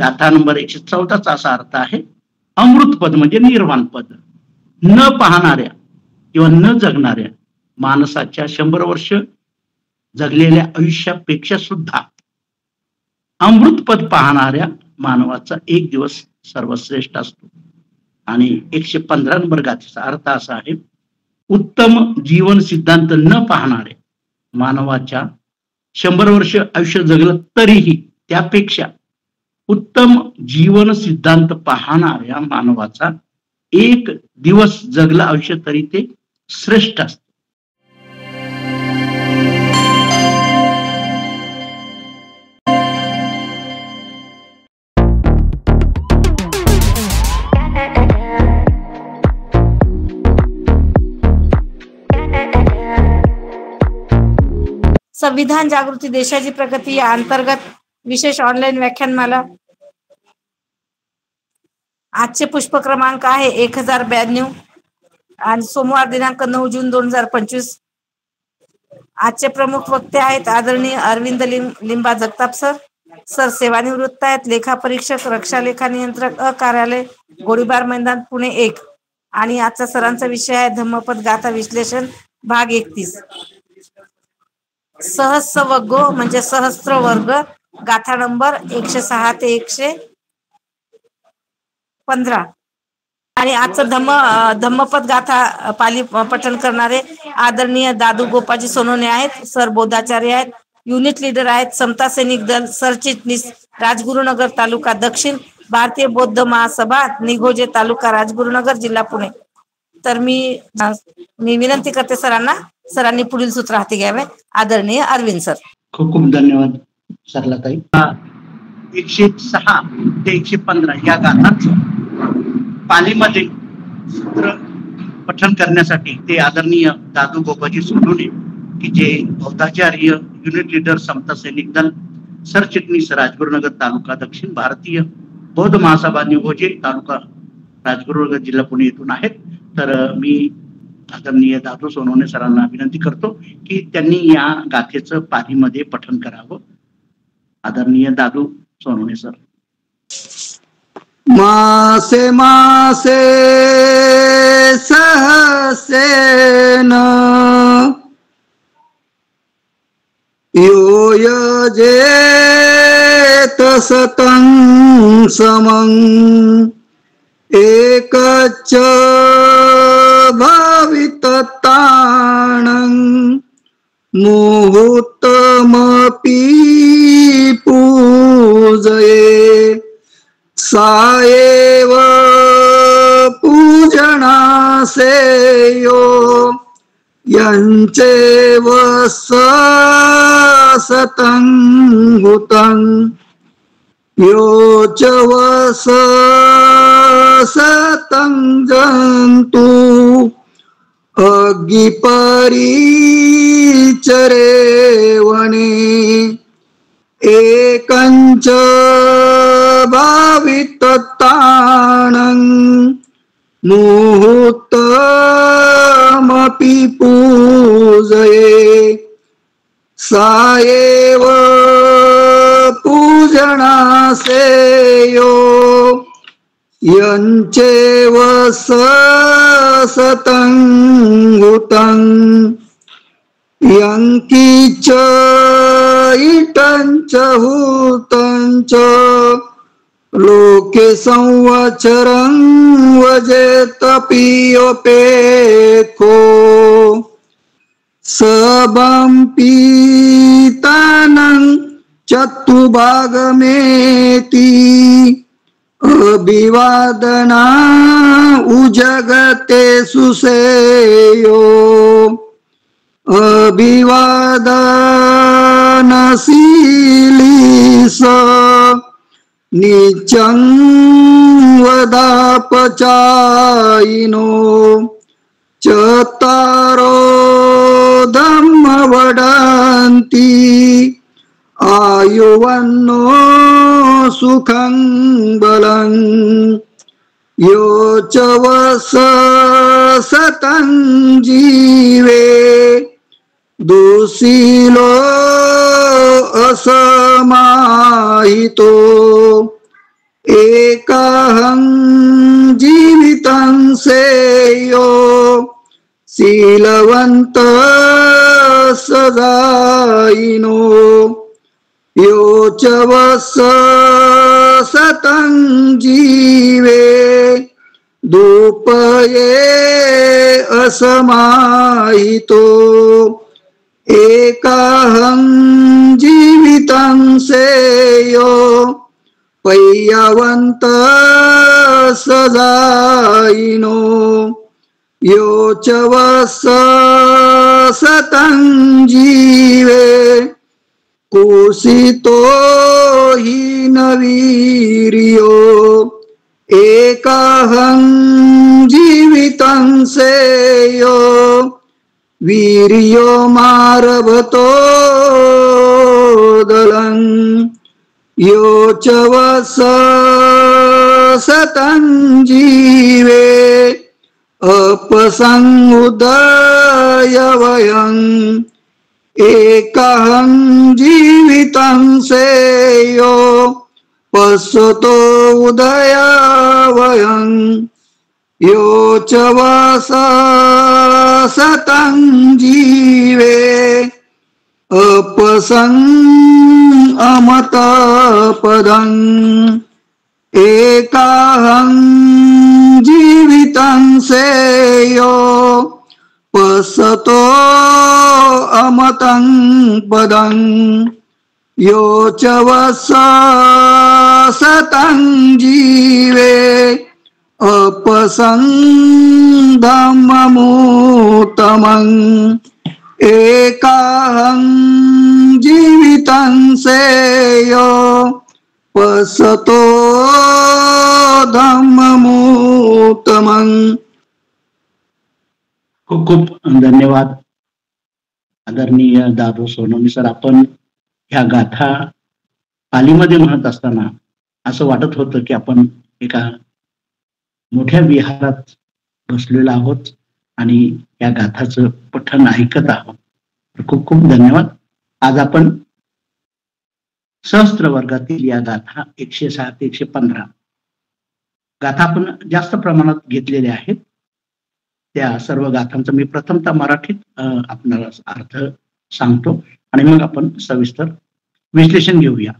गाथा नंबर 114चा असा अर्थ आहे, अमृत पद म्हणजे निर्वाण पद. न पाहणाऱ्या किंवा न जगणाऱ्या माणसाच्या 100 वर्ष जगलेल्या आयुष्यापेक्षा सुद्धा अमृत पद पाहणाऱ्या मानवाचा एक दिवस सर्वश्रेष्ठ असतो. आणि 115 नंबर गाथेचा अर्थ असा आहे, उत्तम जीवन सिद्धांत न पाहणाऱ्या मानवाच्या 100 वर्ष आयुष्य जगलं तरीही त्यापेक्षा उत्तम जीवन सिद्धांत पाहणाऱ्या मानवाचा एक दिवस जगलं आयुष्य तरी ते श्रेष्ठ असतं. संविधान जागृती देशाची प्रगती या अंतर्गत विशेष ऑनलाईन व्याख्यानमाला. आजचे पुष्प क्रमांक आहे 1092 आणि सोमवार दिनांक 9 जून 2025. आजचे प्रमुख वक्ते आहेत आदरणीय अरविंद लिंबा जगताप सर. सर सेवानिवृत्त आहेत, लेखा परीक्षक, रक्षा लेखा नियंत्रक, कार्यालय, गोळीबार मैदान, पुणे 1. आणि आजचा सरांचा विषय आहे धम्मपद गाथा विश्लेषण भाग 31. सहस्रवर्ग म्हणजे सहस्त्र वर्ग, गाथा नंबर 106 ते 115. आणि आजचं धम्मपद गाथा पाली पठण करणारे आदरणीय दादू गोपाजी सोनवणे आहेत. सर बोधाचार्य आहेत, युनिट लीडर आहेत, समता सैनिक दल, सरचिटणीस, राजगुरुनगर तालुका दक्षिण, भारतीय बौद्ध महासभा, निघोजे तालुका, राजगुरुनगर, जिल्हा पुणे. तर मी विनंती करते सरांनी पुढील सूत्र हाती घ्यावे. आदरणीय अरविंद सर. खूप खूप धन्यवाद सरला ताई. 106 ते 115 या गाथांचं पालीमध्ये सूत्र पठण करण्यासाठी ते आदरणीय दादू गोपाजी सोनवणे, की जे बौद्धाचार्य, युनिट लीडर, समता सैनिक दल, सरचिटणीस, राजगुरुनगर तालुका दक्षिण, भारतीय बौद्ध महासभा, निघोजे तालुका, राजगुरुनगर, जिल्हा पुणे येथून आहेत. तर मी आदरणीय दादू सोनवणे सरांना विनंती करतो की त्यांनी या गाथेचं पालीमध्ये पठण करावं. आदरणीय दादू सोनवणे सर. मासे मासे सहसेन यो यजेत सतं समं एकच्च भावितताणं मुहूर्तमपि पूजये सा एव पूजनासेयो यञ्चेव सतं हुतं यो च सतं जन्तु अग्गिपरिचरे वने एकञ्च भावितताणं मुहूर्तमपि पूजये सा एव पूजनासेयो यञ्चेव सतं हुतं यङ्की च इटं च हुतं च लोके संवत्सरं वजेतपियोपेको सबं पीतानं चतुर्भागमेति अभिवादना उजगते सुसेयो अभिवादनशीलीस नित्यं वदापचायिनो चतारो धम्म वदन्ति आयुवन्नो सुखं बलं यो च सतं जीवे दुःशीलो असमाहितो एकाहं जीवितं सेयो शीलवंत सदायिनो यो च वस सतं जीवे दुपये असमाहितो एकाहं जीवितं सेयो पय्यवंत सदायिनो यो च वस सतं जीवे कुसितो हि नवीर्यो एकाहं जीवितं सेयो वीर्यो मारभतो दलं यो च वस सतं जीवे अपसंउदय वयं एकाहं जीवितं सेयो पश्यतो उदय वयं यो च वस सतं जीवे अपसंअमत पदं एकाहं जीवितं सेयो पश्यतो अमतं पदं यो च वस सतं जीवे अपसंधममुत्तमं एकाहं जीवितं सेयो पश्यतो धम्ममुत्तमं. खूप खूप धन्यवाद आदरणीय दादू सोनवणे सर. आपण ह्या गाथा पालीमध्ये म्हणत असताना असं वाटत होतं की आपण एका मोठ्या विहारात बसलेलो आहोत आणि या गाथाचं पठण ऐकत आहोत. खूप खूप धन्यवाद. आज आपण सहस्त्र वर्गातील या गाथा 106 ते 115 गाथा आपण जास्त प्रमाणात घेतलेल्या आहेत. त्या सर्व गाथांचा मी प्रथमतः मराठीत आपल्याला अर्थ सांगतो आणि मग आपण सविस्तर विश्लेषण घेऊया.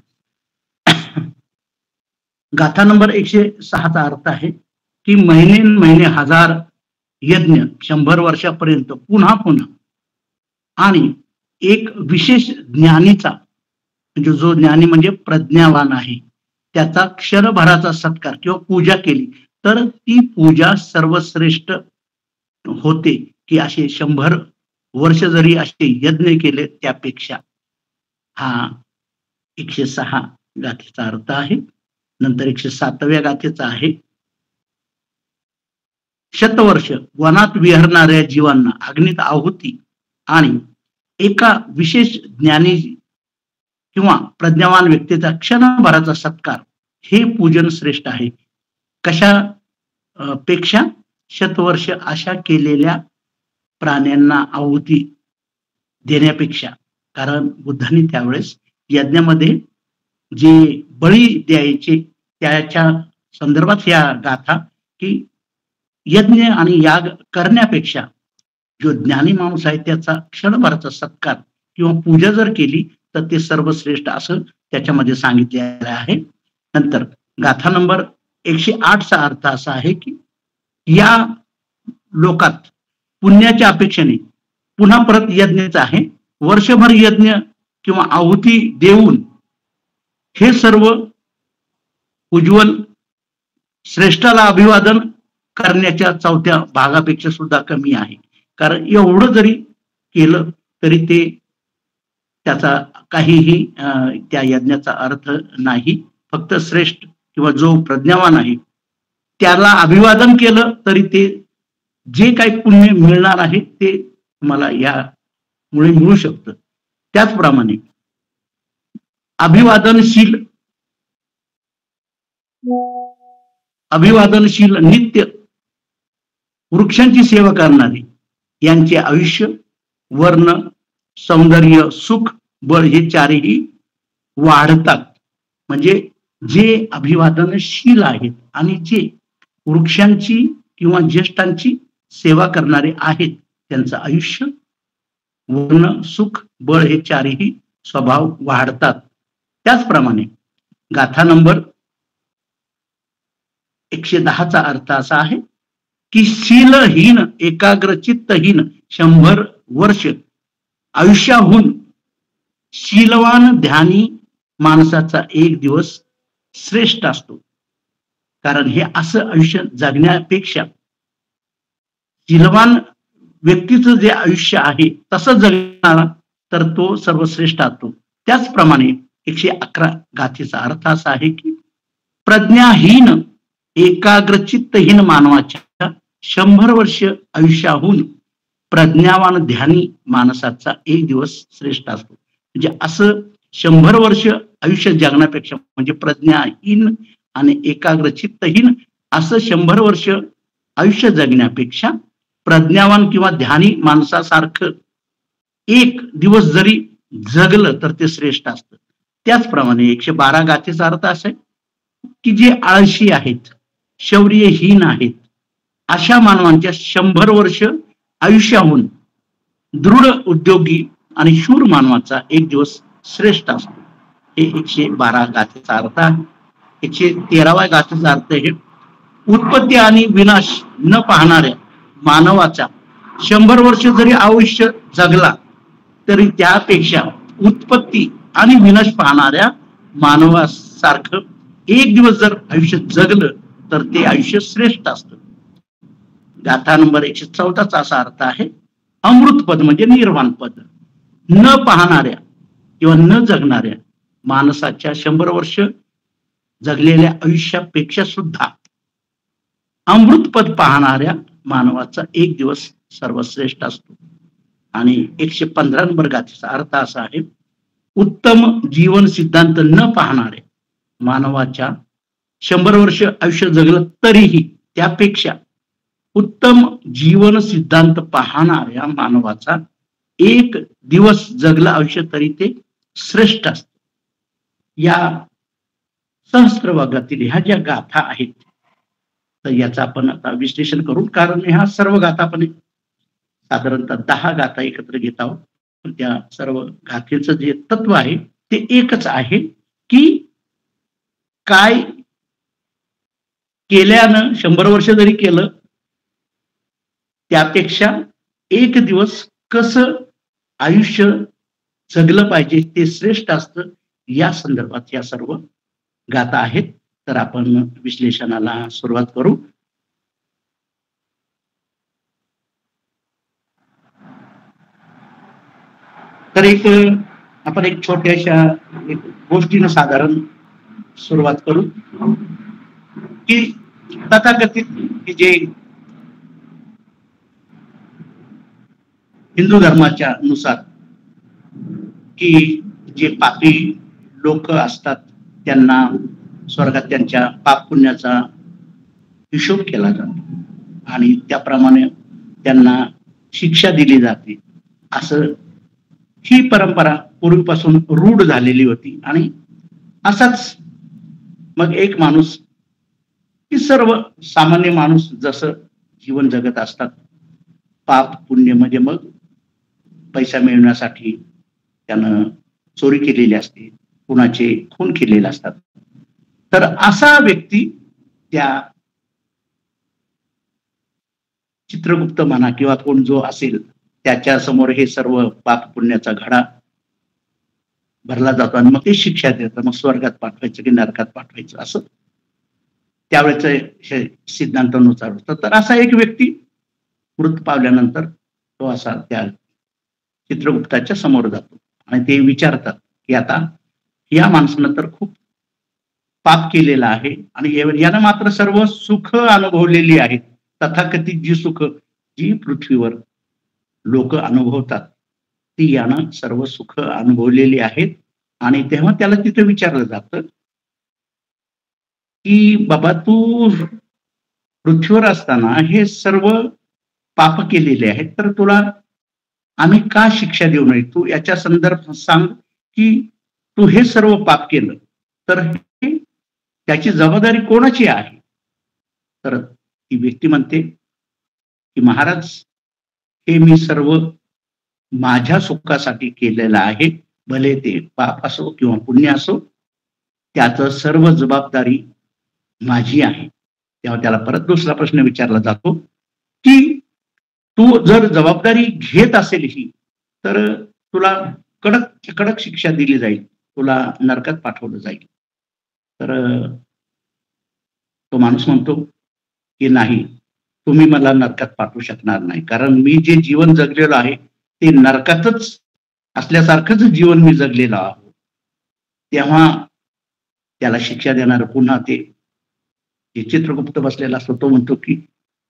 गाथा नंबर 106चा अर्थ आहे की महिने हजार यज्ञ 100 वर्षापर्यंत पुन्हा पुन्हा आणि एक विशेष ज्ञानीचा म्हणजे जो ज्ञानी म्हणजे प्रज्ञावान आहे त्याचा क्षणभराचा सत्कार किंवा पूजा केली तर ती पूजा सर्वश्रेष्ठ होते की असे 100 वर्ष जरी असे यज्ञ केले त्यापेक्षा. हा 106 गाथेचा अर्थ आहे. नंतर 107व्या गाथेचा आहे शतवर्ष वनात विहरणाऱ्या जीवांना अग्नीत आहुती आणि एका विशेष ज्ञानी किंवा प्रज्ञावान व्यक्तीचा क्षणभराचा सत्कार हे पूजन श्रेष्ठ आहे. कशा पेक्षा शतवर्ष अशा केलेल्या प्राण्यांना आहुती देण्यापेक्षा. कारण बुद्धांनी त्यावेळेस यज्ञामध्ये जे बळी द्यायचे त्याच्या संदर्भात ह्या गाथा की यज्ञ आणि याग करण्यापेक्षा जो ज्ञानी माणूस आहे त्याचा क्षणभराचा सत्कार किंवा पूजा जर केली तर ते सर्वश्रेष्ठ असं त्याच्यामध्ये सांगितलेलं आहे. नंतर गाथा नंबर 108चा अर्थ असा आहे की या लोकात पुण्याच्या अपेक्षेने पुन्हा परत यज्ञाचा आहे. वर्षभर यज्ञ किंवा आहुती देऊन हे सर्व उज्ज्वल श्रेष्ठाला अभिवादन करण्याच्या 4थ्या भागापेक्षा सुद्धा कमी आहे. कारण एवढं जरी केलं तरी ते त्याचा काहीही त्या यज्ञाचा अर्थ नाही. फक्त श्रेष्ठ किंवा जो प्रज्ञावान आहे त्याला अभिवादन केलं तरी ते जे काही पुण्य मिळणार आहे ते तुम्हाला यामुळे मिळू शकतं. त्याचप्रमाणे अभिवादनशील नित्य वृक्षांची सेवा करणारे यांचे आयुष्य वर्ण सौंदर्य सुख बळ हे चारही वाढतात. म्हणजे जे अभिवादनशील आहेत आणि जे वृक्षांची किंवा ज्येष्ठांची सेवा करणारे आहेत त्यांचं आयुष्य, वर्ण, सुख, बळ हे चारही स्वभाव वाढतात. त्याचप्रमाणे गाथा नंबर 110चा अर्थ असा आहे की शीलहीन एकाग्रचित्तहीन 100 वर्ष आयुष्याहून शीलवान ध्यानी माणसाचा एक दिवस श्रेष्ठ असतो. कारण हे असं आयुष्य जगण्यापेक्षा शीलवान व्यक्तीचं जे आयुष्य आहे तसं जगणारा तर तो सर्वश्रेष्ठ असतो. त्याचप्रमाणे 111 गाथेचा अर्थ असा आहे की प्रज्ञाहीन एकाग्रचित्तहीन मानवाच्या 100 वर्ष आयुष्याहून प्रज्ञावान ध्यानी माणसाचा एक दिवस श्रेष्ठ असतो. म्हणजे असं 100 वर्ष आयुष्य जगण्यापेक्षा म्हणजे प्रज्ञाहीन आणि एकाग्रचित्तहीन असं 100 वर्ष आयुष्य जगण्यापेक्षा प्रज्ञावान किंवा ध्यानी माणसासारखं एक दिवस जरी जगलं तर ते श्रेष्ठ असतं. त्याचप्रमाणे 112 गाथेचा अर्थ असा आहे की जे आळशी आहेत, शौर्यहीन आहेत, अशा मानवांच्या 100 वर्ष आयुष्याहून दृढ उद्योगी आणि शूर मानवाचा एक दिवस श्रेष्ठ असतो. हे 112 गाथेचा अर्थ आहे. 113व्या गाथेचा अर्थ आहे उत्पत्ती आणि विनाश न पाहणाऱ्या मानवाचा 100 वर्ष जरी आयुष्य जगला तरी त्यापेक्षा उत्पत्ती आणि विनाश पाहणाऱ्या मानवासारखं एक दिवस जर आयुष्य जगलं तर ते आयुष्य श्रेष्ठ असतं. गाथा नंबर 114चा असा अर्थ आहे अमृतपद म्हणजे निर्वाण पद. न पाहणाऱ्या किंवा न जगणाऱ्या माणसाच्या 100 वर्ष जगलेल्या आयुष्यापेक्षा सुद्धा अमृतपद पाहणाऱ्या मानवाचा एक दिवस सर्वश्रेष्ठ असतो. आणि 115 नंबर गाथेचा अर्थ असा आहे उत्तम जीवन सिद्धांत न पाहणाऱ्या मानवाच्या 100 वर्ष आयुष्य जगलं तरीही त्यापेक्षा उत्तम जीवन सिद्धांत पाहणाऱ्या मानवाचा एक दिवस जगलं आयुष्य तरी ते श्रेष्ठ असत. या सहस्त्रवागातील ह्या ज्या गाथा आहेत तर याचं आपण आता विश्लेषण करू. कारण ह्या सर्व गाथा आपण साधारणतः 10 गाथा एकत्र घेत आहोत. त्या सर्व गाथेचं जे तत्व आहे ते एकच आहे की काय केल्यानं 100 वर्ष जरी केलं त्यापेक्षा एक दिवस कसं आयुष्य जगलं पाहिजे ते श्रेष्ठ असतं. या संदर्भात या सर्व गाथा आहेत. तर आपण विश्लेषणाला सुरुवात करू. तर आपण एक छोट्याशा गोष्टीनं साधारण सुरुवात करू की तथाकथित जे हिंदू धर्माच्या नुसार की जे पापी लोक असतात त्यांना स्वर्गात त्यांच्या पाप पुण्याचा हिशोब केला जातो आणि त्याप्रमाणे त्यांना शिक्षा दिली जाते. असं ही परंपरा पूर्वीपासून रूढ झालेली होती. आणि असाच मग एक माणूस की सर्व सामान्य माणूस जसं जीवन जगत असतात पाप पुण्य म्हणजे मग पैसा मिळवण्यासाठी त्यानं चोरी केलेली असते, कुणाचे खून केलेले असतात. तर असा व्यक्ती त्या चित्रगुप्त म्हणा किंवा कोण जो असेल त्याच्या समोर हे सर्व पाप पुण्याचा घडा भरला जातो आणि मग ते शिक्षा देतात. मग स्वर्गात पाठवायचं की नरकात पाठवायचं असं त्यावेळेच हे सिद्धांतानुसार होतं. तर असा एक व्यक्ती मृत पावल्यानंतर तो असा त्या चित्रगुप्ताच्या समोर जातो आणि ते विचारतात की आता या माणसानं तर खूप पाप केलेलं आहे आणि यानं मात्र सर्व सुख अनुभवलेली आहेत. तथाकथित जी सुख जी पृथ्वीवर लोक अनुभवतात ती यानं सर्व सुख अनुभवलेली आहेत. आणि तेव्हा त्याला तिथं विचारलं जातं की बाबा तू पृथ्वीवर असताना हे सर्व पाप केलेले आहेत तर तुला आम्ही का शिक्षा देऊ नये. तू याच्या संदर्भात सांग की तू हे सर्व पाप केलं तर हे त्याची जबाबदारी कोणाची आहे? तर ती व्यक्ती म्हणते की महाराज, हे मी सर्व माझ्या सुखासाठी केलेलं आहे, भले ते पाप असो किंवा पुण्य असो, त्याचं सर्व जबाबदारी माझी आहे. तेव्हा त्याला परत दुसरा प्रश्न विचारला जातो की तू जर जबाबदारी घेत असेल ही, तर तुला कडक कडक शिक्षा दिली जाईल, तुला नरकात पाठवलं जाईल. तर तो माणूस म्हणतो की नाही, तुम्ही मला नरकात पाठवू शकणार नाही, कारण मी जे जीवन जगलेलो आहे ते नरकातच असल्यासारखंच जीवन मी जगलेलो आहो. तेव्हा त्याला शिक्षा देणार पुन्हा ते जे चित्रगुप्त बसलेला असतो तो म्हणतो की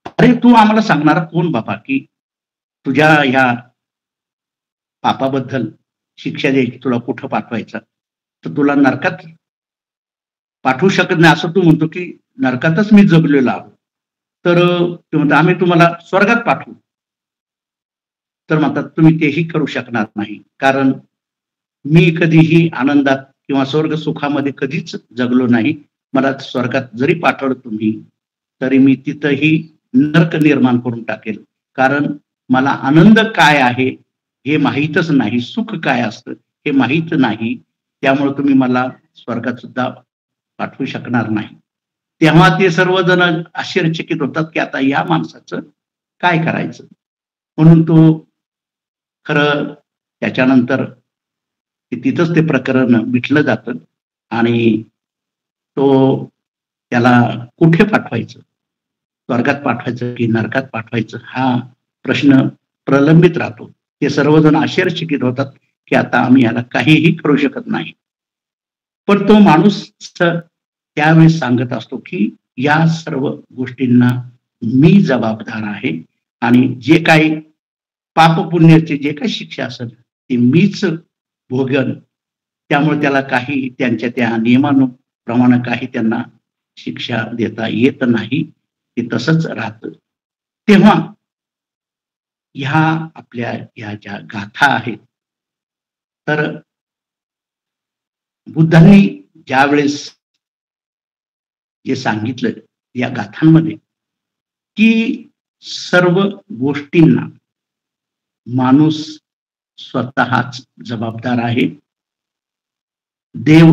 अरे, तू आम्हाला सांगणारा कोण बाबा की तुझ्या ह्या पापाबद्दल शिक्षा द्यायची, तुला कुठं पाठवायचं? तर तुला नरकात पाठवू शकत नाही असं तू म्हणतो की नरकातच मी जगलेलो आहो. तर ते म्हणतो आम्ही तुम्हाला स्वर्गात पाठवू. तर म्हणतात तुम्ही तेही करू शकणार नाही, कारण मी कधीही आनंदात किंवा स्वर्ग सुखामध्ये कधीच जगलो नाही. मला स्वर्गात जरी पाठवलं तुम्ही, तरी मी तिथंही नरक निर्माण करून टाकेल, कारण मला आनंद काय आहे हे माहीतच नाही, सुख काय असतं हे माहीत नाही. त्यामुळे तुम्ही मला स्वर्गात सुद्धा पाठवू शकणार नाही. तेव्हा ते सर्वजण आश्चर्यचकित होतात की आता या माणसाचं काय करायचं. म्हणून तो खरं त्याच्यानंतर तिथंच ते प्रकरण मिटलं जातं आणि तो त्याला कुठे पाठवायचं, स्वर्गात पाठवायचं की नरकात पाठवायचं, हा प्रश्न प्रलंबित राहतो. ते सर्वजण आश्चर्यचकित होतात की आता आम्ही याला काहीही करू शकत नाही. पण तो माणूस त्यावेळेस सांगत असतो की या सर्व गोष्टींना मी जबाबदार आहे आणि जे काही पाप पुण्याची जे काही शिक्षा असेल ती मीच भोगन. त्यामुळे त्याला काही त्यांच्या त्या नियमानुप्रमाणे काही त्यांना शिक्षा देता येत नाही, ते तसंच राहतं. तेव्हा ह्या आपल्या ह्या ज्या गाथा आहेत, तर बुद्धांनी ज्यावेळेस जे सांगितलं या गाथांमध्ये की सर्व गोष्टींना माणूस स्वतःच जबाबदार आहे, देव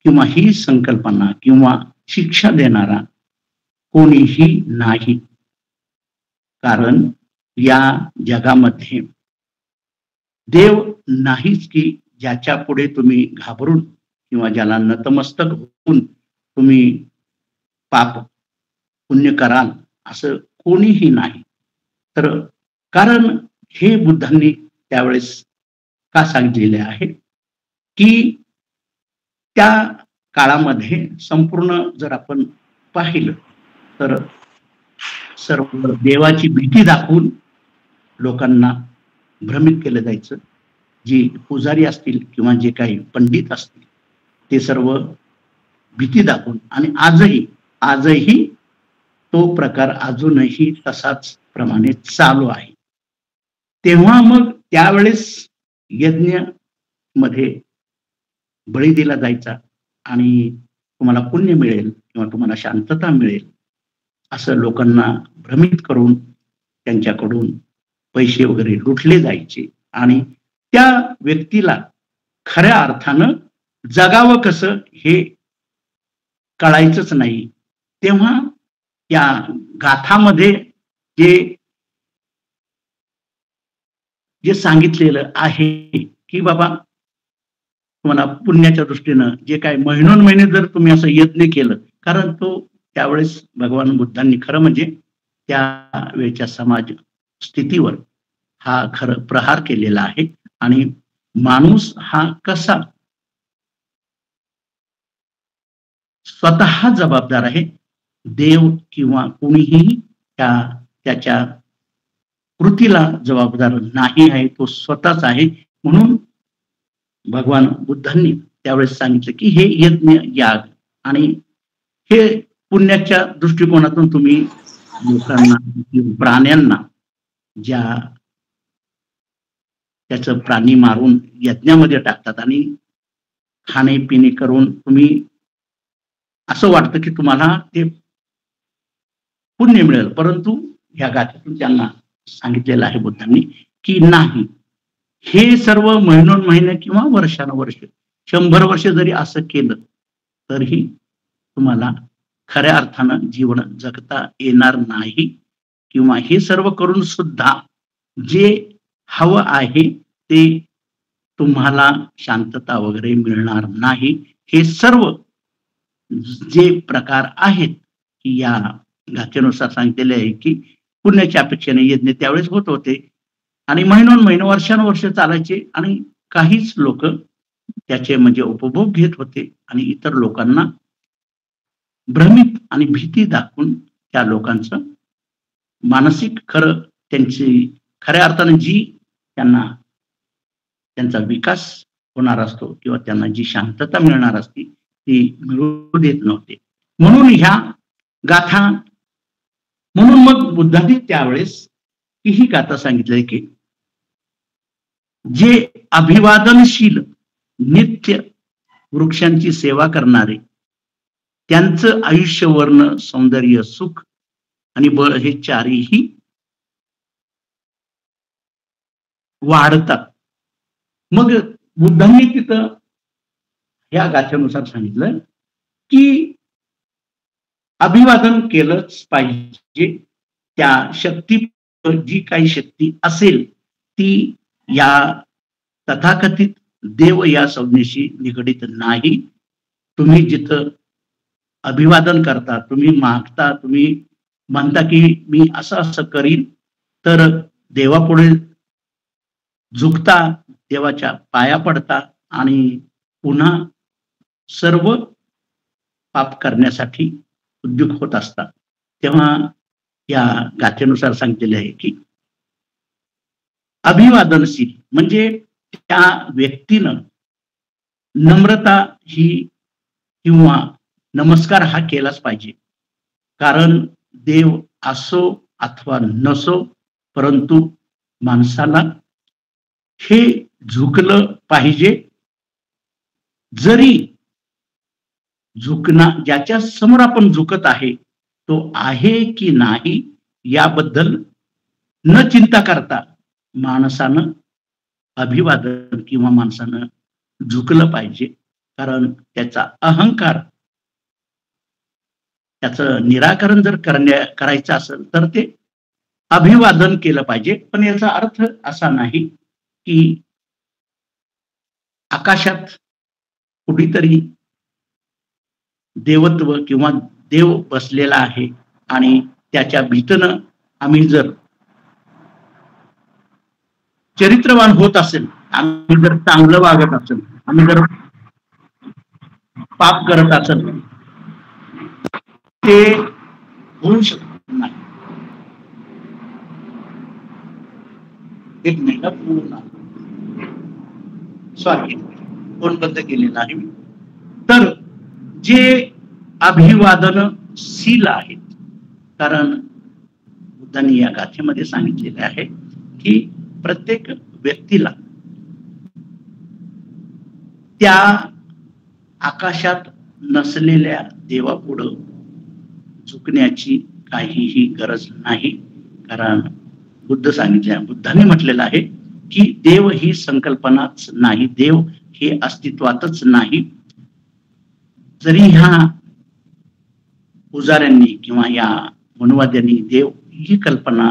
किंवा ही संकल्पना किंवा शिक्षा देणारा कोणीही नाही. कारण या जगामध्ये देव नाहीच की ज्याच्या पुढे तुम्ही घाबरून किंवा ज्याला नतमस्तक होऊन तुम्ही पाप पुण्य कराल, असं कोणीही नाही. तर कारण हे बुद्धांनी त्यावेळेस का सांगितलेले आहे की त्या काळामध्ये संपूर्ण जर आपण पाहिलं तर सर्व देवाची भीती दाखवून लोकांना भ्रमित केलं जायचं. जी पुजारी असतील किंवा जे काही पंडित असतील ते सर्व भीती दाखवून, आणि आजही तो प्रकार अजूनही तसाच प्रमाणे चालू आहे. तेव्हा मग त्यावेळेस यज्ञ मध्ये बळी दिला जायचा आणि तुम्हाला पुण्य मिळेल किंवा तुम्हाला शांतता मिळेल असं लोकांना भ्रमित करून त्यांच्याकडून पैसे वगैरे लुटले जायचे आणि त्या व्यक्तीला खऱ्या अर्थानं जगावं कसं हे कळायचंच नाही. तेव्हा या गाथामध्ये जे सांगितलेलं आहे की बाबा तुम्हाला पुण्याच्या दृष्टीनं जे काय महिनोन जर तुम्ही असं यज्ञ केलं, कारण तो त्यावेळेस भगवान बुद्धांनी खरं म्हणजे त्या वेळच्या समाज स्थितीवर हा खरं प्रहार केलेला आहे आणि माणूस हा कसा स्वतः जबाबदार आहे, देव किंवा कोणीही त्याच्या कृतीला जबाबदार नाही आहे, तो स्वतःच आहे. म्हणून भगवान बुद्धांनी त्यावेळेस सांगितलं की हे यज्ञ याग आणि हे पुण्याच्या दृष्टिकोनातून तुम्ही लोकांना प्राण्यांना ज्या त्याचं प्राणी मारून यज्ञामध्ये टाकतात आणि खाणे पिणे करून तुम्ही असं वाटतं की तुम्हाला ते पुण्य मिळेल, परंतु ह्या गाथेतून त्यांना सांगितलेलं आहे बुद्धांनी की नाही, हे सर्व महिनोन्महिने किंवा वर्षानुवर्ष 100 वर्ष जरी असं केलं तरीही तुम्हाला खऱ्या अर्थानं जीवन जगता येणार नाही, किंवा हे सर्व करून सुद्धा जे हवं आहे ते तुम्हाला शांतता वगैरे मिळणार नाही. हे सर्व जे प्रकार आहेत की या गाथेनुसार सांगितलेले आहे की पुण्याच्या अपेक्षेने यज्ञ त्यावेळेस होत होते आणि महिनोन्महिने वर्षानुवर्ष चालायचे आणि काहीच लोक त्याचे म्हणजे उपभोग घेत होते आणि इतर लोकांना भ्रमित आणि भीती दाखवून त्या लोकांचं मानसिक त्यांची खऱ्या अर्थाने जी त्यांचा विकास होणार असतो किंवा त्यांना जी शांतता मिळणार असती ती मिळू देत नव्हते. म्हणून ह्या गाथा, म्हणून मग बुद्धांनी त्यावेळेस ही गाथा सांगितली की जे अभिवादनशील नित्य वृक्षांची सेवा करणारे त्यांचं आयुष्य, वर्ण, सौंदर्य, सुख आणि बळ हे चारही वाढतात. मग बुद्धांनी तिथं या गाथेनुसार सांगितलं की अभिवादन केलंच पाहिजे. त्या शक्ती, जी काही शक्ती असेल ती या तथाकथित देव या संज्ञेशी निगडित नाही. तुम्ही जिथं अभिवादन करता, तुम्ही मागता, तुम्ही म्हणता की मी असं असं करीन, तर देवापुढे झुकता, देवाच्या पाया पडता आणि पुन्हा सर्व पाप करण्यासाठी उद्युक्त होत असतात. तेव्हा या गाथेनुसार सांगितलेले आहे की अभिवादनशील म्हणजे त्या व्यक्तीनं नम्रता ही किंवा नमस्कार हा केलाच पाहिजे. कारण देव असो अथवा नसो, परंतु माणसाला हे झुकलं पाहिजे. जरी ज्याच्या समोर आपण झुकत आहे तो आहे की नाही याबद्दल न चिंता करता माणसानं अभिवादन किंवा माणसानं झुकलं पाहिजे. कारण त्याचा अहंकार, त्याचं निराकरण जर करायचं असेल तर ते अभिवादन केलं पाहिजे. पण याचा अर्थ असा नाही की आकाशात कुठेतरी देवत्व किंवा देव बसलेला आहे आणि त्याच्या भीतीनं आम्ही जर चरित्रवान होत असेल, आम्ही जर चांगलं वागत असेल, आम्ही जर पाप करत असेल, ते होऊ शकत नाही. एक मिनिट पूर्ण सॉरी फोन बंद केलेला आहे. तर जे अभिवादनशील आहेत, कारण बुद्धांनी या गाथेमध्ये सांगितलेले आहे की प्रत्येक व्यक्तीला त्या आकाशात नसलेल्या देवापुढं झुकण्याची काहीही गरज नाही. कारण बुद्धांनी म्हटलेलं आहे की देव ही संकल्पनाच नाही, देव हे अस्तित्वातच नाही. जरी ह्या पुजाऱ्यांनी किंवा या मनुवाद्यांनी देव ही कल्पना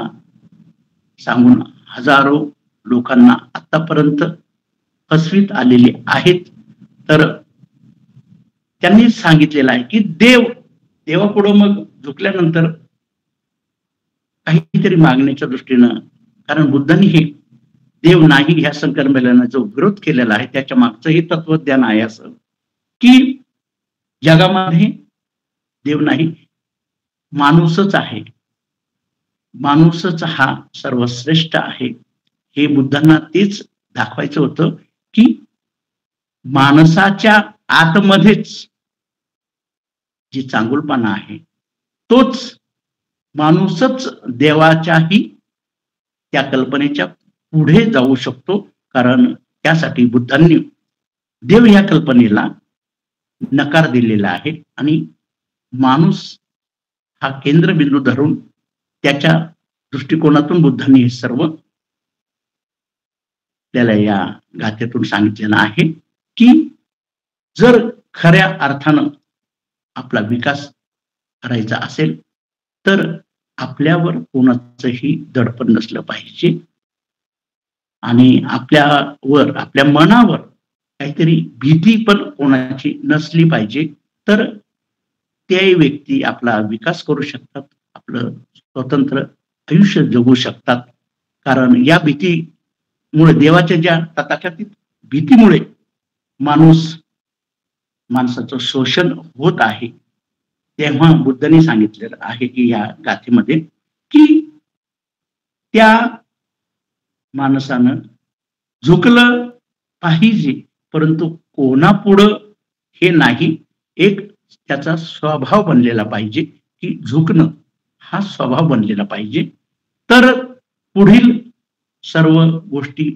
सांगून हजारो लोकांना आतापर्यंत फसवीत आलेले आहेत, तर त्यांनी सांगितलेलं आहे की देवापुढं मग झुकल्यानंतर काहीतरी मागण्याच्या दृष्टीनं, कारण बुद्धांनी हे देव नाही ह्या संकल्पनेला जो विरोध केलेला आहे त्याच्या मागचं हे तत्वज्ञान आहे असं की जगामध्ये देव नाही, माणूसच आहे. माणूसच हा सर्वश्रेष्ठ आहे. हे बुद्धांना तेच दाखवायचं होतं की माणसाच्या आतमध्येच जी चांगुलपणा आहे तोच माणूसच देवाच्याही त्या कल्पनेच्या पुढे जाऊ शकतो. कारण त्यासाठी बुद्धांनी देव या कल्पनेला नकार दिलेला आहे आणि माणूस हा केंद्रबिंदू धरून त्याच्या दृष्टिकोनातून बुद्धांनी हे सर्व आपल्याला या गाथेतून सांगितलेलं आहे की जर खऱ्या अर्थानं आपला विकास करायचा असेल तर आपल्यावर कोणाचंही दडपण नसलं पाहिजे आणि आपल्यावर आपल्या मनावर काहीतरी भीती पण कोणाची नसली पाहिजे, तर ते व्यक्ती आपला विकास करू शकतात, आपलं स्वतंत्र आयुष्य जगू शकतात. कारण या भीतीमुळे, देवाच्या ज्या तथाकथित भीतीमुळे माणसाचं शोषण होत आहे. तेव्हा बुद्धांनी सांगितलेलं आहे की या गाथेमध्ये की त्या माणसानं झुकलं पाहिजे, परंतु कोणापुढं हे नाही. एक त्याचा स्वभाव बनलेला पाहिजे की झुकणं हा स्वभाव बनलेला पाहिजे, तर पुढील सर्व गोष्टी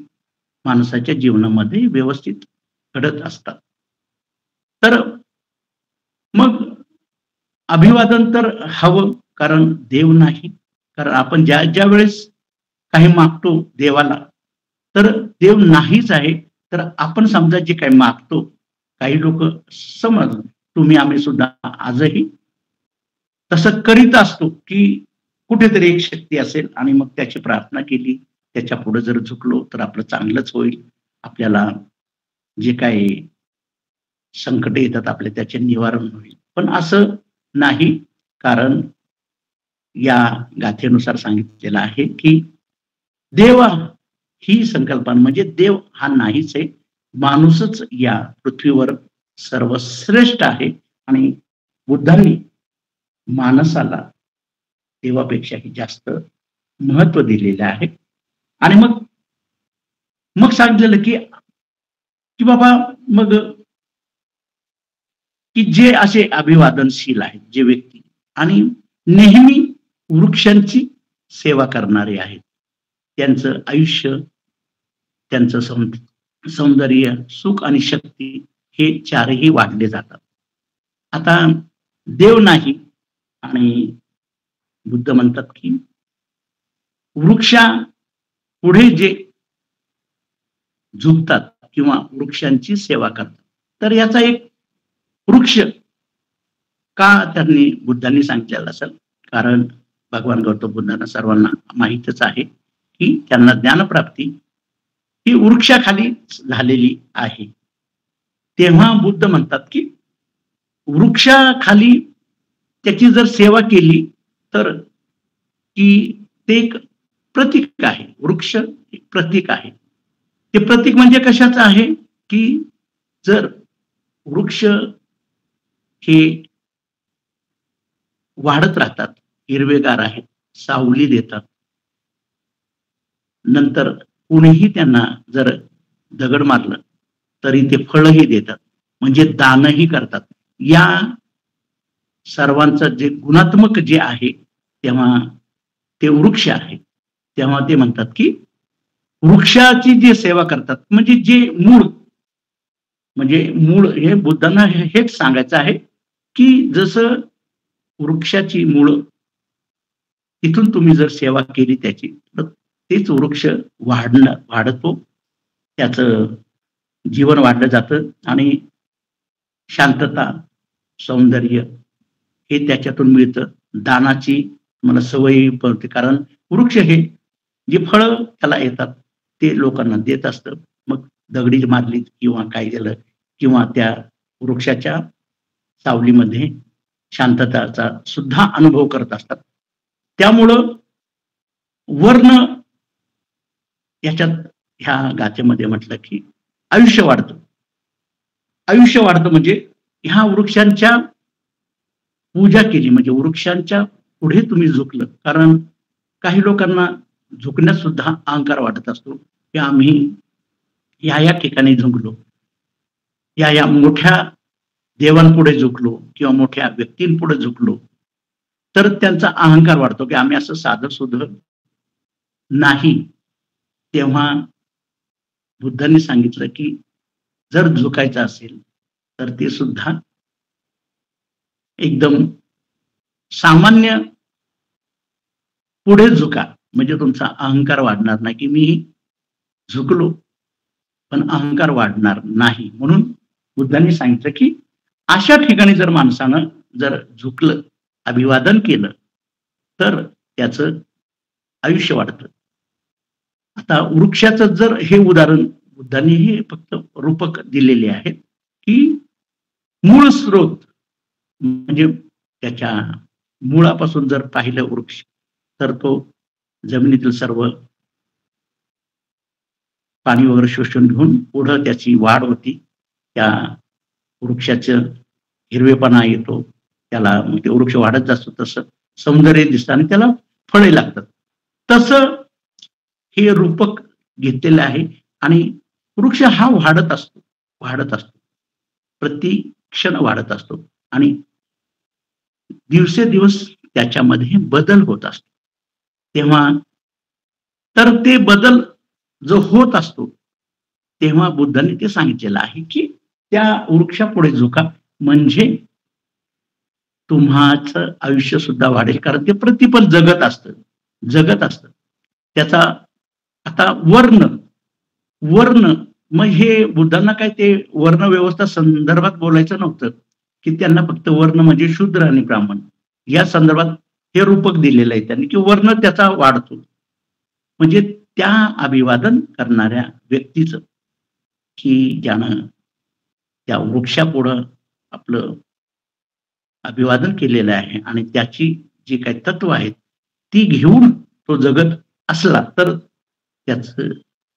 माणसाच्या जीवनामध्ये व्यवस्थित घडत असतात. तर मग अभिवादन तर हवं, कारण देव नाही. कारण आपण ज्या ज्या वेळेस काही मागतो देवाला, तर देव नाहीच आहे. तर आपण समजा जे काही मागतो, काही लोक समज तुम्ही आम्ही सुद्धा आजही तसं करीत असतो की कुठेतरी एक शक्ती असेल आणि मग त्याची प्रार्थना केली, त्याच्या पुढे जर झुकलो तर आपलं चांगलंच होईल, आपल्याला जे काही संकट येतात आपले त्याचे निवारण होईल. पण असं नाही, कारण या गाथेनुसार सांगितलेलं आहे की देव ही संकल्पना म्हणजे देव हा नाहीच आहे, माणूसच या पृथ्वीवर सर्वश्रेष्ठ आहे. आणि बुद्धांनी माणसाला देवापेक्षाही जास्त महत्व दिलेलं आहे. आणि मग सांगितलेलं की बाबा मग की जे असे अभिवादनशील आहेत जे व्यक्ती आणि नेहमी वृक्षांची सेवा करणारे आहेत, त्यांचं आयुष्य, त्यांचं सौंदर्य, सुख आणि शक्ती हे चारही वाढले जातात. आता देव नाही आणि बुद्ध म्हणतात की वृक्षा पुढे जे झुकतात किंवा वृक्षांची सेवा करतात, तर याचा एक वृक्ष का त्यांनी बुद्धांनी सांगितलेलं असेल, कारण भगवान गौतम बुद्धांना सर्वांना माहीतच आहे की त्यांना ज्ञानप्राप्ती ही वृक्षाखाली झालेली आहे. तेव्हा बुद्ध म्हणतात की वृक्षाखाली त्याची जर सेवा केली तर की ते एक प्रतीक आहे. वृक्ष एक प्रतीक आहे. ते प्रतीक म्हणजे कशाचं आहे की जर वृक्ष हे वाढत राहतात, हिरवेगार आहेत, सावली देतात, नंतर कुणीही त्यांना जर दगड मारलं तरी ते फळही देतात, म्हणजे दानही करतात. या सर्वांचं जे गुणात्मक जे आहे तेव्हा ते वृक्ष आहे. तेव्हा ते म्हणतात की वृक्षाची जी सेवा करतात म्हणजे जे मूळ, म्हणजे मूळ हे बुद्धांना हेच सांगायचं आहे की जसं वृक्षाची मूळ तिथून तुम्ही जर सेवा केली त्याची, तर तेच वृक्ष वाढतो, त्याचं जीवन वाढलं जातं आणि शांतता, सौंदर्य हे त्याच्यातून मिळतं. दानाची मला सवय पडते, कारण वृक्ष हे जे फळं त्याला येतात ते लोकांना देत असतं. मग दगडी मारलीत किंवा काय झालं किंवा त्या वृक्षाच्या सावलीमध्ये शांतताचा सुद्धा अनुभव करत असतात. त्यामुळं वर्ण याच्यात ह्या गाथेमध्ये म्हटलं की आयुष्य वाढतं. आयुष्य वाढतं म्हणजे ह्या वृक्षांच्या पूजा केली म्हणजे वृक्षांच्या पुढे तुम्ही झुकलं. कारण काही लोकांना झुकण्यात सुद्धा अहंकार वाटत असतो की आम्ही या ठिकाणी झुकलो, या मोठ्या देवांपुढे झुकलो किंवा मोठ्या व्यक्तींपुढे झुकलो, तर त्यांचा अहंकार वाढतो की आम्ही असं साधं सुधं नाही. तेव्हा बुद्धांनी सांगितलं की जर झुकायचं असेल तर ते सुद्धा एकदम सामान्य पुढे झुका, म्हणजे तुमचा अहंकार वाढणार नाही, की मी झुकलो पण अहंकार वाढणार नाही. म्हणून बुद्धांनी सांगितलं की अशा ठिकाणी जर माणसानं जर झुकलं, अभिवादन केलं, तर त्याचं आयुष्य वाढतं. आता वृक्षाचं जर हे उदाहरण बुद्धांनी हे फक्त रूपक दिलेले आहे की मूळ स्रोत म्हणजे त्याच्या मुळापासून जर पाहिलं वृक्ष तर तो जमिनीतील सर्व पाणी वगैरे शोषून घेऊन पुढं त्याची वाढ होती, त्या वृक्षाचं हिरवेपणा येतो, त्याला ते वृक्ष वाढत जातो, तसं सौंदर्य दिसतं आणि त्याला फळे लागतात. तसं हे रूपक घेतलेलं आहे आणि वृक्ष हा वाढत असतो, प्रति क्षण वाढत असतो आणि दिवसेदिवस त्याच्यामध्ये बदल होत असतो. तेव्हा तर ते बदल जो होत असतो तेव्हा बुद्धांनी ते सांगितलेलं आहे की त्या वृक्षापुढे झुका, म्हणजे तुम्हाचं आयुष्य सुद्धा वाढेल, कारण ते प्रतिपल जगत असतं. त्याचा आता वर्ण मग हे बुद्धांना काय ते वर्ण व्यवस्था संदर्भात बोलायचं नव्हतं की त्यांना फक्त वर्ण म्हणजे शूद्र आणि ब्राह्मण या संदर्भात हे रूपक दिलेलं आहे त्यांनी, की वर्ण त्याचा वाढतो, म्हणजे त्या अभिवादन करणाऱ्या व्यक्तीचं की ज्यानं त्या वृक्षापुढं आपलं अभिवादन केलेलं आहे आणि त्याची जी काही तत्व आहेत ती घेऊन तो जगत असला तर त्याचं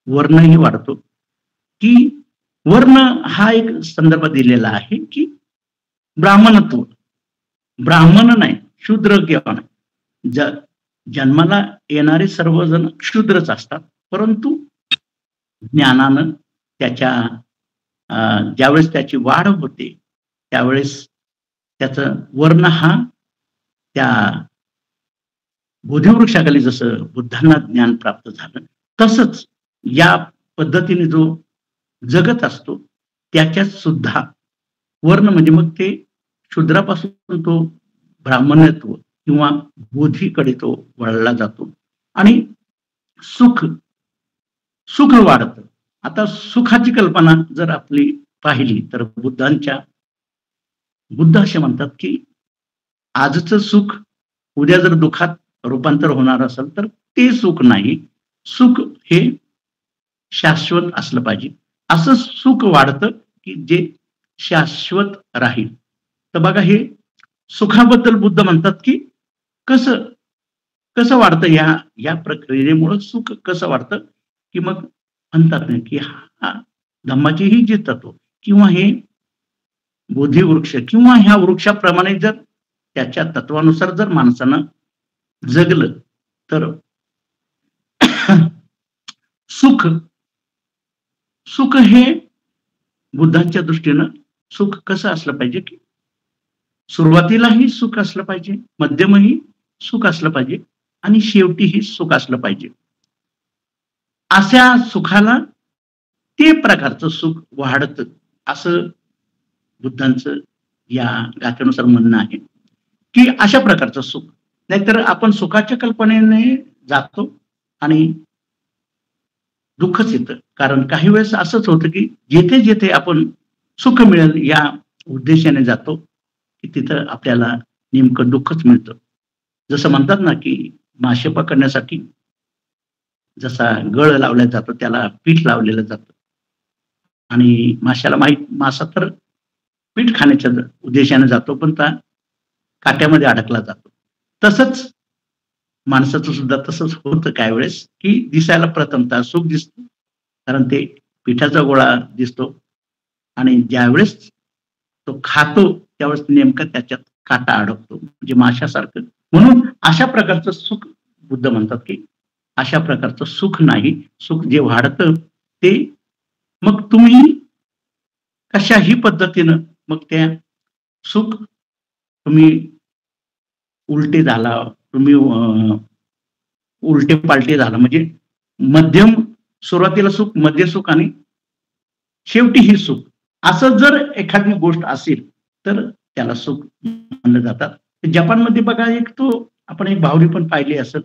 वर्णही वाढतो. की वर्ण हा एक संदर्भ दिलेला आहे की ब्राह्मणत्व, ब्राह्मण नाही, शूद्र किंवा नाही, जन्माला येणारे सर्वजण क्षुद्रच असतात, परंतु ज्ञानानं त्याच्या ज्यावेळेस त्याची वाढ होते त्यावेळेस त्याचं वर्ण हा त्या बोधिवृक्षाखाली जसं बुद्धांना ज्ञान प्राप्त झालं तसंच या पद्धतीने जो जगत असतो त्याच्यात सुद्धा वर्ण म्हणजे मग ते शूद्रापासून तो ब्राह्मणत्व किंवा बोधीकडे तो वळला जातो आणि सुख वाढतं. आता सुखाची कल्पना जर आपली पाहिली तर बुद्ध असे म्हणतात की आजचं सुख उद्या जर दुःखात रूपांतर होणार असेल तर ते सुख नाही, सुख हे शाश्वत असलं पाहिजे. असं सुख वाढतं की जे शाश्वत राहील. तर बघा हे सुखाबद्दल बुद्ध म्हणतात की कसं वाढतं, या प्रक्रियेमुळे सुख कसं वाढतं, की मग म्हणतात ना की हा धम्माची ही जी तत्व किंवा हे बोधिवृक्ष किंवा ह्या वृक्षाप्रमाणे जर त्याच्या तत्वानुसार जर माणसानं जगलं तर सुख हे बुद्धांच्या दृष्टीनं सुख कसं असलं पाहिजे की सुरुवातीलाही सुख असलं पाहिजे, मध्यमही सुख असलं पाहिजे आणि शेवटीही सुख असलं पाहिजे. अशा सुखाला ते प्रकारचं सुख वाढतं असं बुद्धांचं या गाथेनुसार म्हणणं आहे की अशा प्रकारचं सुख. नाहीतर आपण सुखाच्या कल्पनेने जातो आणि दुःखच येतं, कारण काही वेळेस असंच होतं की जेथे जेथे आपण सुख मिळेल या उद्देशाने जातो की तिथं आपल्याला नेमकं दुःखच मिळतं. जसं म्हणतात ना की मासे पकडण्यासाठी जसा गळ लावला जातो त्याला पीठ लावलेलं जातं आणि माशाला मासा तर पीठ खाण्याच्या उद्देशाने जातो पण त्या काट्यामध्ये अडकला जातो. तसंच माणसाचं सुद्धा तसंच होतं काय वेळेस की दिसायला प्रथमतः सुख दिसतं कारण ते पिठाचा गोळा दिसतो आणि ज्यावेळेस तो खातो त्यावेळेस नेमकं त्याच्यात काटा अडकतो, म्हणजे माशासारखं. म्हणून अशा प्रकारचं सुख बुद्ध म्हणतात की अशा प्रकारचं सुख नाही, सुख जे वाढतं ते मग तुम्ही कशाही पद्धतीनं मग त्या सुख तुम्ही उलटे झाला, तुम्ही उलटे पालटे झाला, म्हणजे मध्यम सुरुवातीला सुख, मध्ये सुख आणि शेवटी ही सुख असं जर एखादी गोष्ट असेल तर त्याला सुख मानलं जातात. जपानमध्ये बघा एक तो आपण एक भावरी पण पाहिली असेल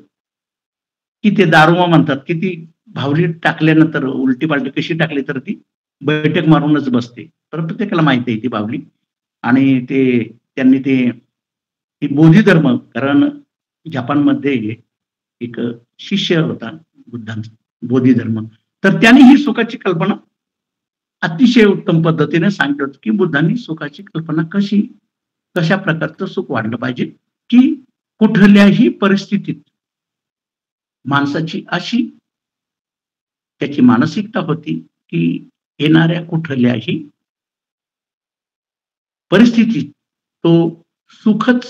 की ते दारुमा म्हणतात की ती भावरी टाकल्यानंतर उलटी पालटी कशी टाकली तर ती बैठक मारूनच बसते. तर प्रत्येकाला माहिती आहे ती बावली. आणि ते त्यांनी ते बोधी धर्म, कारण जपानमध्ये एक शिष्य होता बुद्धांचा, बोधी धर्म. तर त्यांनी ही सुखाची कल्पना अतिशय उत्तम पद्धतीने सांगितलं होतं की बुद्धांनी सुखाची कल्पना कशा प्रकारचं सुख वाढलं पाहिजे, की कुठल्याही परिस्थितीत माणसाची अशी त्याची मानसिकता होती की येणाऱ्या कुठल्याही परिस्थितीत तो सुखच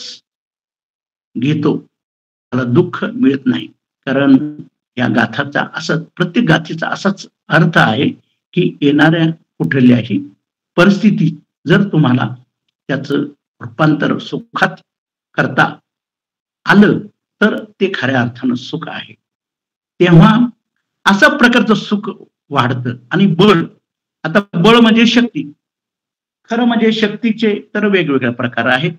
घेतो, त्याला दुःख मिळत नाही. कारण या गाथाचा असं प्रत्येक गाथेचा असाच अर्थ आहे की येणाऱ्या कुठल्याही परिस्थितीत जर तुम्हाला त्याचं रूपांतर सुखात करता आलं तर ते खऱ्या अर्थानं सुख आहे. तेव्हा अशा प्रकारचं सुख वाढतं. आणि बळ, आता बळ म्हणजे शक्ती. खरं म्हणजे शक्तीचे तर वेगवेगळे प्रकार आहेत.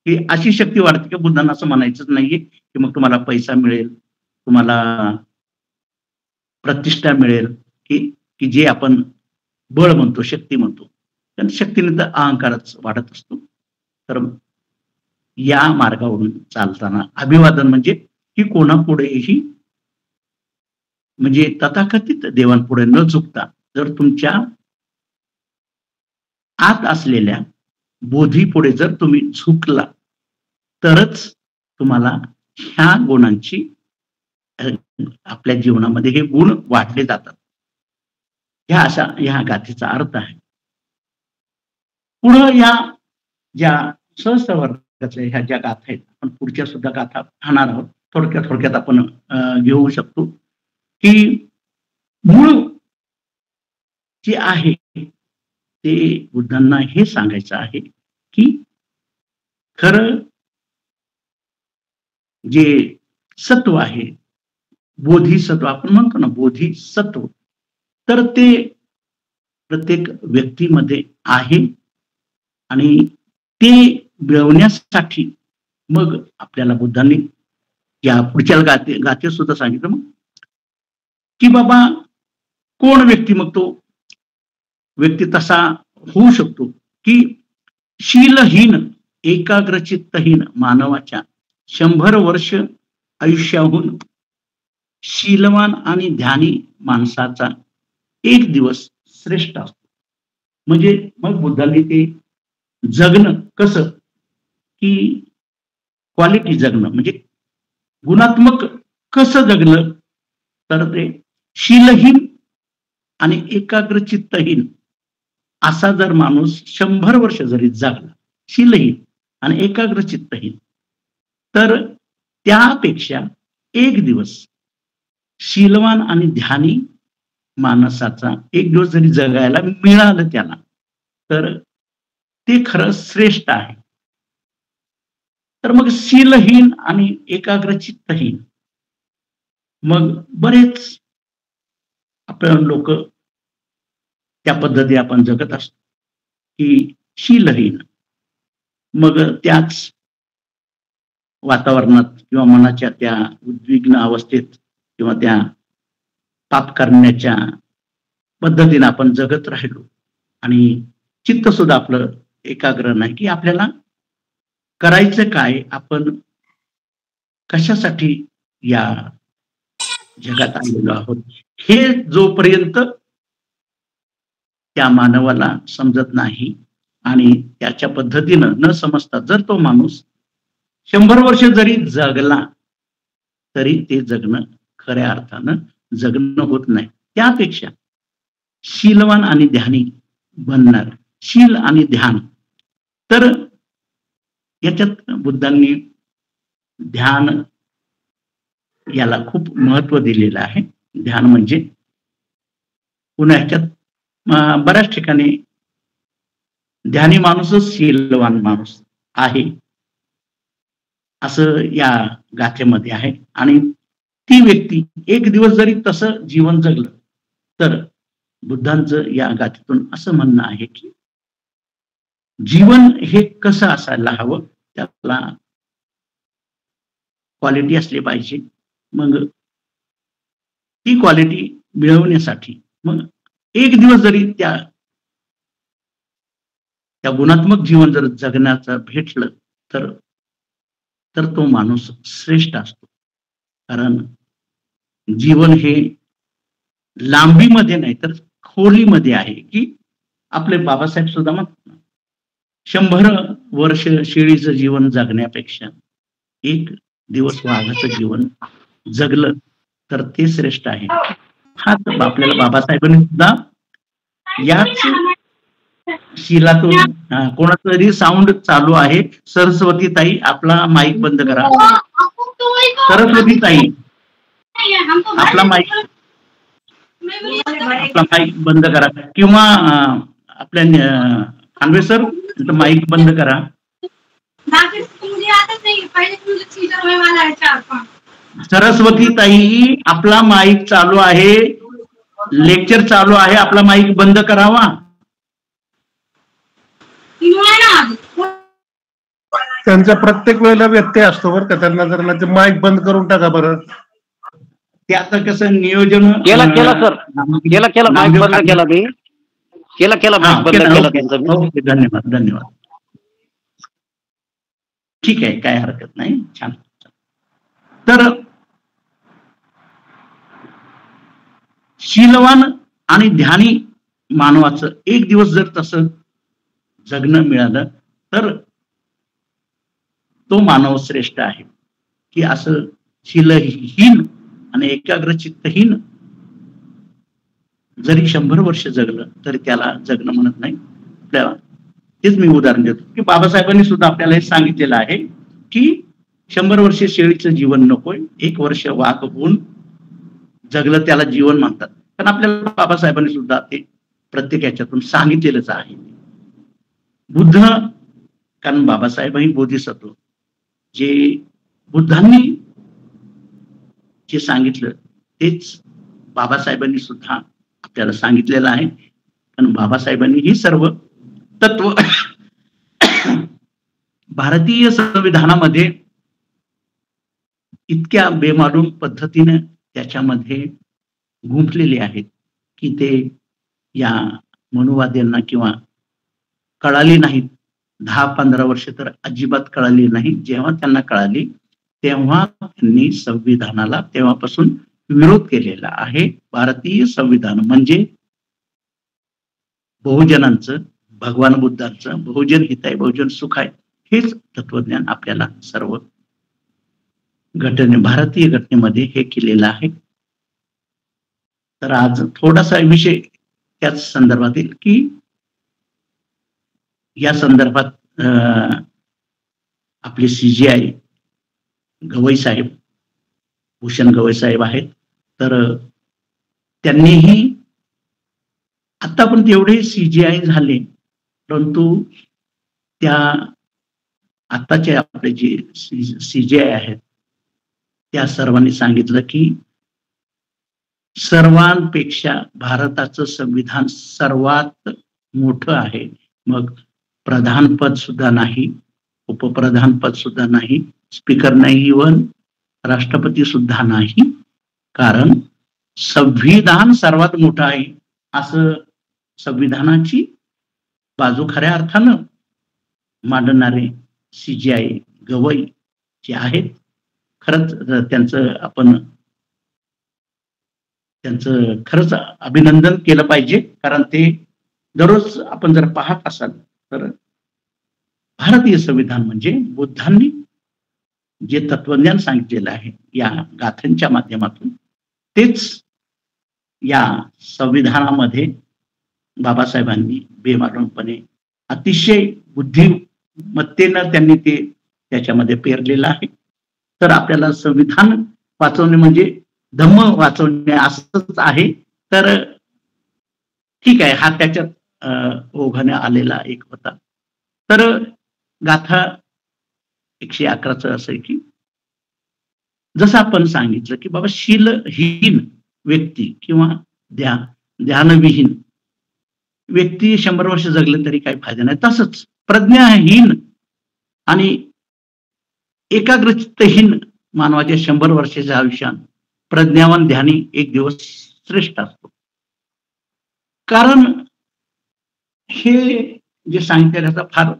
की अशी शक्ती वाढते की बुद्धांना असं म्हणायचंच नाहीये की मग तुम्हाला पैसा मिळेल, तुम्हाला प्रतिष्ठा मिळेल, की की जे आपण बळ म्हणतो, शक्ती म्हणतो. कारण शक्तीने तर अहंकारच वाढत असतो. तर या मार्गावरून चालताना अभिवादन म्हणजे की कोणापुढेही म्हणजे तथाकथित देवांपुढे न झुकता जर तुमच्या आत असलेल्या बोधीपुढे जर तुम्ही झुकला तरच तुम्हाला ह्या गुणांची आपल्या जीवनामध्ये हे गुण वाढले जातात. ह्या गाथेचा अर्थ आहे. पुढं या ज्या सहस्त्र वर्गातल्या ह्या ज्या गाथा आहेत, आपण पुढच्या सुद्धा गाथा पाहणार आहोत. थोडक्यात आपण घेऊ शकतो की मूळ जे आहे ते बुद्धांना हे सांगायचं आहे की खरं जे सत्व आहे, बोधिसत्व आपण म्हणतो ना, बोधिसत्व, तर ते प्रत्येक व्यक्तीमध्ये आहे. आणि ते मिळवण्यासाठी मग आपल्याला बुद्धांनी या पुढच्या गाथे सुद्धा सांगितलं मग की बाबा कोण व्यक्ती, मग तो व्यक्ती तसा होऊ शकतो की शीलहीन एकाग्रचित्तहीन मानवाच्या 100 वर्ष आयुष्याहून शीलवान आणि ध्यानी माणसाचा एक दिवस श्रेष्ठ असतो. म्हणजे मग बुद्धांनी ते जगणं कसं, की क्वालिटी जगणं म्हणजे गुणात्मक कसं जगणं, तर ते शीलहीन आणि एकाग्रचित्तहीन असा जर माणूस 100 वर्ष जरी जगला, शीलहीन आणि एकाग्रचित्तहीन, तर त्यापेक्षा एक दिवस शीलवान आणि ध्यानी माणसाचा एक दिवस जरी जगायला मिळालं त्याला, तर ते खरं श्रेष्ठ आहे. तर मग शीलहीन आणि एकाग्रचित्तहीन, मग बरेच आपण लोक त्या पद्धती आपण जगत असतो की शीलहीन, मग त्याच वातावरणात किंवा मनाच्या त्या उद्विग्न अवस्थेत किंवा त्या पाप करण्याच्या पद्धतीने आपण जगत राहिलो आणि चित्त सुद्धा आपलं एकाग्र नाही की आपल्याला करायचं काय, आपण कशासाठी या जगात आलेलो आहोत, हे जोपर्यंत त्या मानवाला समजत नाही आणि त्याच्या पद्धतीनं न समजता जर तो माणूस 100 वर्ष जरी जगला तरी ते जगणं खऱ्या अर्थानं जगणं होत नाही. त्यापेक्षा शीलवान आणि ध्यानी बनणार. शील आणि ध्यान, तर याच्यात बुद्धांनी ध्यान याला खूप महत्व दिलेलं आहे. ध्यान म्हणजे पुन्हा ह्याच्यात बऱ्याच ठिकाणी ध्यानी माणूसच शीलवान माणूस आहे असं या गाथेमध्ये आहे. आणि ती व्यक्ती एक दिवस जरी तसं जीवन जगलं तर बुद्धांचं या गाथेतून असं म्हणणं आहे की जीवन हे कसं असायला हवं, त्याला क्वालिटी असली पाहिजे. मग ती क्वालिटी मिळवण्यासाठी मग एक दिवस जरी त्या गुणात्मक जीवन जर जगण्याचं भेटलं तर तर तो माणूस श्रेष्ठ असतो. कारण जीवन हे लांबीमध्ये नाही तर खोलीमध्ये आहे, की आपले बाबासाहेब सुद्धा म्हणतात 100 वर्ष शेळीचं जीवन जगण्यापेक्षा एक दिवस वाघाचं जीवन जगलं तर ते श्रेष्ठ आहे. हाच आपल्याला बाबासाहेबांनी सुद्धा याच शिलातून कोणाचा तरी साऊंड चालू आहे. सरस्वती ताई आपला माईक बंद करा. सरस्वती ताई आपला माईक बंद करा, किंवा आपल्या खानवे सर माईक बंद करा. सरस्वती ताई आपला माईक चालू आहे, लेक्चर चालू आहे, आपला माईक बंद करावा. त्यांचा प्रत्येक वेळेला व्यत्यय असतो बरं का, त्यांना जर माईक बंद करून टाका बरं. ते आता कसं नियोजन केला सर, केला माईक बंद केला मी, केला माईक बंद केला त्यांचा. धन्यवाद. ठीक आहे, काय हरकत नाही. छान. तर शीलवान आणि ध्यानी मानवाचं एक दिवस जर तसं जगणं मिळालं तर तो मानव श्रेष्ठ आहे. की असं शीलहीन आणि एकाग्रचित्तहीन जरी 100 वर्ष जगलं तरी त्याला जगणं म्हणत नाही. आपल्याला तेच मी उदाहरण देतो की बाबासाहेबांनी सुद्धा आपल्याला हे सांगितलेलं आहे की 100 वर्ष शेळीचं जीवन नकोय, 1 वर्ष वाघ होऊन जगलं त्याला जीवन म्हणतात. कारण आपल्याला बाबासाहेबांनी सुद्धा ते प्रत्येक याच्यातून सांगितलेलंच आहे. बुद्ध, कारण बाबासाहेबही बोधिसत्व, जे बुद्धांनी जे सांगितलं तेच बाबासाहेबांनी सुद्धा आपल्याला सांगितलेलं आहे. कारण बाबासाहेबांनी ही सर्व तत्व भारतीय संविधानामध्ये इतक्या बेमालूम पद्धतीने त्याच्यामध्ये गुंफलेले आहेत की ते या मनुवाद्यांना किंवा कळाली नाहीत. 10-15 वर्ष तर अजिबात कळाली नाही. जेव्हा त्यांना कळाली तेव्हा त्यांनी संविधानाला तेव्हापासून विरोध केलेला आहे. भारतीय संविधान म्हणजे बहुजनांचं, भगवान बुद्धांचं बहुजन हिताय बहुजन सुखाय हेच तत्वज्ञान आपल्याला सर्व भारतीय घटनेमध्ये हे केलेलं आहे. तर आज थोडासा विषय त्याच संदर्भातील की या संदर्भात आपले CGI गवई साहेब, भूषण गवई साहेब आहेत. तर त्यांनीही आता पण तेवढे CGI झाले, परंतु त्या आताचे आपले जे CGI आहेत त्या सर्वांनी सांगितलं की सर्वांपेक्षा भारताचं संविधान सर्वात मोठं आहे. मग प्रधानपद सुद्धा नाही, उपप्रधानपद सुद्धा नाही, स्पीकर नाही, इव्हन राष्ट्रपती सुद्धा नाही. कारण संविधान सर्वात मोठं आहे असं संविधानाची बाजू खऱ्या अर्थानं मांडणारे CGI गवई जे आहेत, खरंच त्यांचं खरंच अभिनंदन केलं पाहिजे. कारण ते दररोज आपण जर पाहत असाल तर भारतीय संविधान म्हणजे बुद्धांनी जे तत्वज्ञान सांगितलेलं आहे या गाथांच्या माध्यमातून तेच या संविधानामध्ये बाबासाहेबांनी बेमालूमपणे अतिशय बुद्धिमत्तेनं त्यांनी ते त्याच्यामध्ये पेरलेलं आहे. तर आपल्याला संविधान वाचवणे म्हणजे धम्म वाचवणे असंच आहे. तर ठीक आहे, हा त्याच्यात ओघाने आलेला एक होता. तर गाथा 111चं असं आहे की जसं आपण सांगितलं की बाबा शीलहीन व्यक्ती किंवा ध्यानविहीन व्यक्ती 100 वर्ष जगले तरी काही फायदा नाही. तसंच प्रज्ञाहीन आणि एकाग्रचित्तहीन मानवाच्या 100 वर्षाच्या आयुष्यात प्रज्ञावान ध्यानी एक दिवस श्रेष्ठ असतो. कारण हे जे सांगते त्याचा फार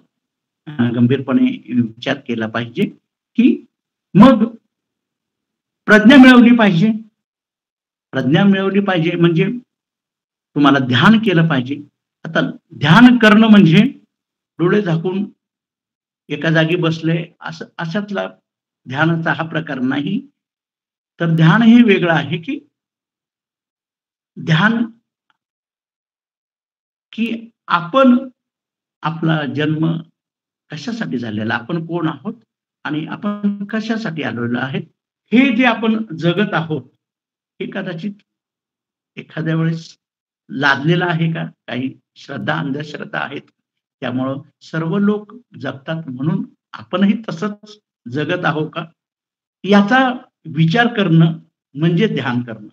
गंभीरपणे विचार केला पाहिजे की मग प्रज्ञा मिळवली पाहिजे. प्रज्ञा मिळवली पाहिजे म्हणजे तुम्हाला ध्यान केलं पाहिजे. आता ध्यान करणं म्हणजे डोळे झाकून एका जागी बसले असं अशातला ध्यानाचा हा प्रकार नाही. तर ध्यान हे वेगळं आहे की ध्यान की आपण आपला जन्म कशासाठी झालेला, आपण कोण आहोत आणि आपण कशासाठी आलेलो आहे, हे जे आपण जगत आहोत हे कदाचित एखाद्या वेळेस लादलेलं आहे का, काही श्रद्धा अंधश्रद्धा आहेत त्यामुळं सर्व लोक जगतात म्हणून आपणही तसंच जगत आहोत का, याचा विचार करणं म्हणजे ध्यान करणं.